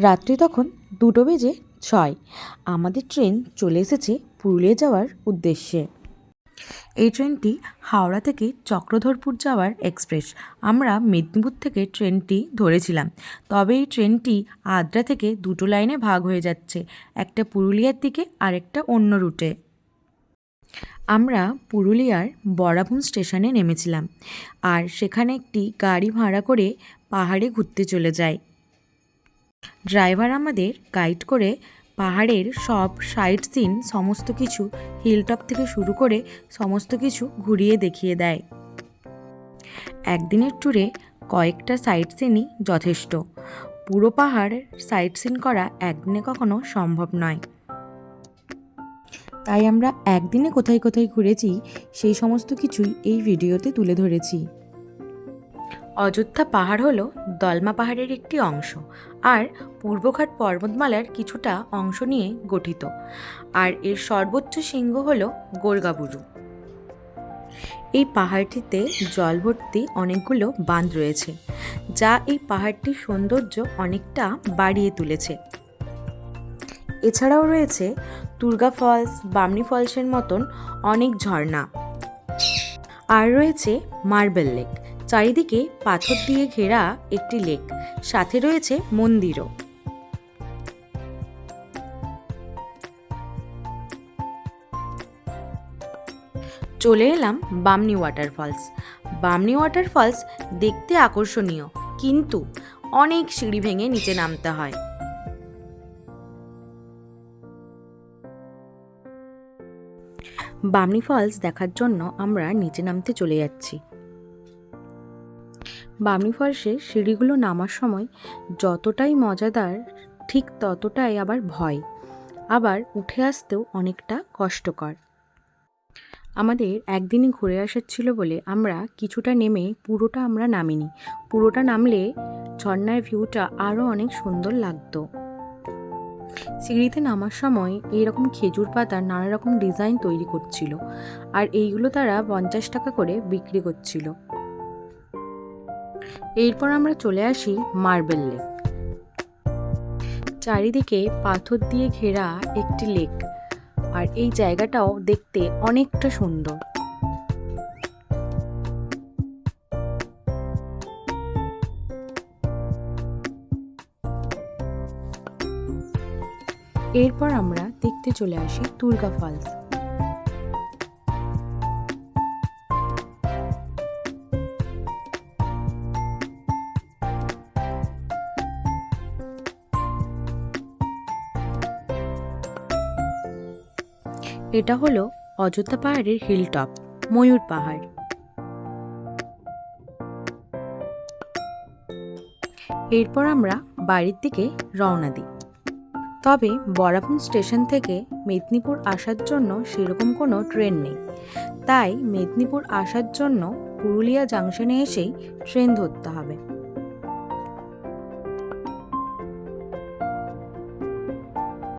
রাত্রি তখন 2:06। আমাদের ট্রেন চলে এসেছে পুরুলিয়া যাওয়ার উদ্দেশ্যে। এই ট্রেনটি হাওড়া থেকে চক্রধরপুর যাওয়ার এক্সপ্রেস। আমরা মেদিনীপুর থেকে ট্রেনটি ধরেছিলাম, তবে এই ট্রেনটি আদ্রা থেকে দুটো লাইনে ভাগ হয়ে যাচ্ছে, একটা পুরুলিয়ার দিকে আর একটা অন্য রুটে। আমরা পুরুলিয়ার বরাভূম স্টেশনে নেমেছিলাম, আর সেখানে একটি গাড়ি ভাড়া করে পাহাড়ে ঘুরতে চলে যাই। ড্রাইভার আমাদের গাইড করে পাহাড়ের সব সাইট সিন, সমস্ত কিছু হিলটপ থেকে শুরু করে সমস্ত কিছু ঘুরিয়ে দেখিয়ে দেয়। একদিনের ট্যুরে কয়েকটা সাইট সিনই যথেষ্ট। পুরো পাহাড়ের সাইট সিন করা একদিনে কখনো সম্ভব নয়, তাই আমরা একদিনে কোথায় কোথায় ঘুরেছি সেই সমস্ত কিছুই এই ভিডিওতে তুলে ধরেছি। অযোধ্যা পাহাড় হলো দলমা পাহাড়ের একটি অংশ, আর পূর্বঘাট পর্বতমালার কিছুটা অংশ নিয়ে গঠিত, আর এর সর্বোচ্চ শৃঙ্গ হলো গোর্গাবুরু। এই পাহাড়টিতে জল ভর্তি অনেকগুলো বাঁধ রয়েছে, যা এই পাহাড়টির সৌন্দর্য অনেকটা বাড়িয়ে তুলেছে। এছাড়াও রয়েছে দুর্গা ফলস, বামনি ফলসের মতন অনেক ঝর্ণা, আর রয়েছে মার্বেল লেক, চারিদিকে পাথর দিয়ে ঘেরা একটি লেক, সাথে রয়েছে মন্দিরও। চলে এলাম বামনি ওয়াটারফলস। বামনি ওয়াটারফলস দেখতে আকর্ষণীয়, কিন্তু অনেক সিঁড়ি ভেঙে নিচে নামতে হয়। বামনি ফলস দেখার জন্য আমরা নিচে নামতে চলে যাচ্ছি। বামনি ফলসের সিঁড়িগুলো নামার সময় যতটাই মজাদার, ঠিক ততটাই আবার ভয়, আবার উঠে আসতেও অনেকটা কষ্টকর। আমাদের একদিনই ঘুরে আসার ছিল বলে আমরা কিছুটা নেমে পুরোটা আমরা নামিনি। পুরোটা নামলে ঝর্ণার ভিউটা আরও অনেক সুন্দর লাগতো। সিঁড়িতে নামার সময় এইরকম খেজুর পাতার নানা রকম ডিজাইন তৈরি করছিল, আর এইগুলো তারা 50 টাকা করে বিক্রি করছিল। এরপর আমরা চলে আসি মার্বেল লেক। চারিদিকে পাথর দিয়ে ঘেরা একটি লেক, আর এই জায়গাটাও দেখতে অনেকটা সুন্দর। এরপর আমরা দেখতে চলে আসি দুর্গা ফলস। এটা হলো অযোধ্যা পাহাড়ের হিলটপ, ময়ূর পাহাড়। এরপর আমরা বাড়ির দিকে রওনা দিই। তবে বরাভূম স্টেশন থেকে মেদিনীপুর আসার জন্য সেরকম কোনো ট্রেন নেই, তাই মেদিনীপুর আসার জন্য পুরুলিয়া জাংশনে এসেই ট্রেন ধরতে হবে।